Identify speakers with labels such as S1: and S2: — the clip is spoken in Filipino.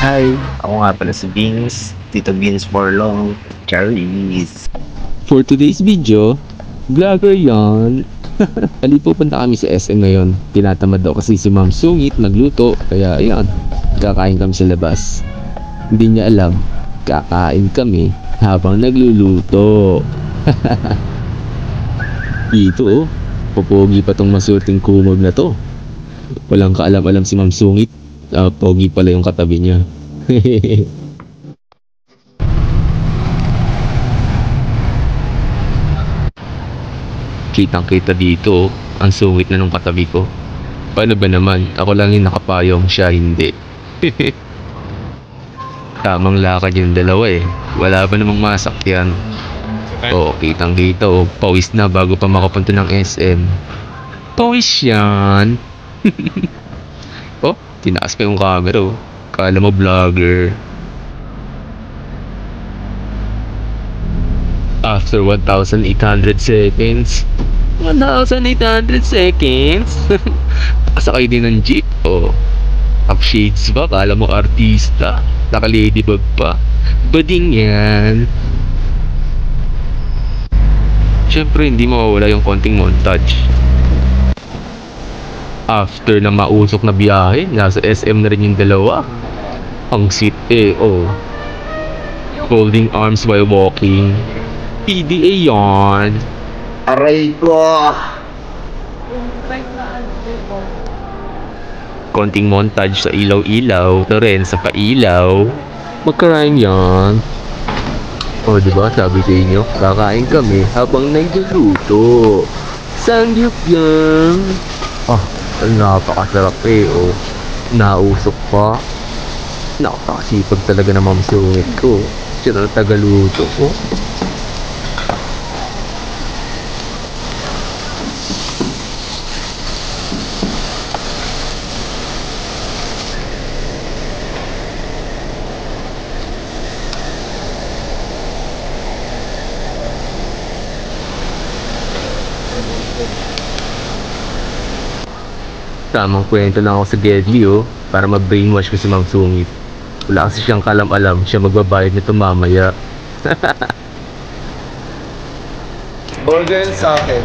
S1: Hi, ako nga pala si Vince, Tito Vince for long, Charis.
S2: For today's video, vlogger yan. Ali pupunta kami sa SM ngayon. Tinatamad daw kasi si Ma'am Sungit magluto. Kaya ayan, kakain kami sa labas. Hindi niya alam, kakain kami habang nagluluto. Dito oh, popogi pa tong masuting kumog na to. Walang kaalam-alam si Ma'am Sungit. Pogi pala yung katabi niya. Kitang kita dito, ang sungit na nung katabi ko. Paano ba naman? Ako lang yung nakapayong, siya hindi. Tamang lakad yung dalawa eh. Wala pa namang masakyan. Oo, kitang kita oh. Pawis na bago pa makapunta ng SM. Pawis yan. Oh, tinaas pa yung camera oh. Kala mo vlogger. After 1,800 seconds. 1,800 seconds? Pasakay din ng jeep. Oh. Up shades ba? Kala mo artista. Naka ladybug pa. Bading yan. Siyempre hindi mawawala yung konting montage. After ng mausok na biyahe, nasa SM na rin yung dalawa. Ang sweet eh, oh. Holding arms while walking. PDA yan.
S1: Aray ko!
S2: Konting montage sa ilaw-ilaw. Ito rin sa pailaw. Magkaraan yan. O diba sabi sa inyo, kakain kami habang nagluluto. Sangyup yan. Ah, napakasarap eh oh. Nausok pa. Nakakasipag talaga na Ma'am Sungit ko. Siya na tagaluto ko. Tamang kwento lang ako sa Gedli oh, para ma-brainwash ko si Ma'am Sungit. Wala kasi siyang kalam-alam, siya magbabayad nito mamaya.
S3: Burger sa akin.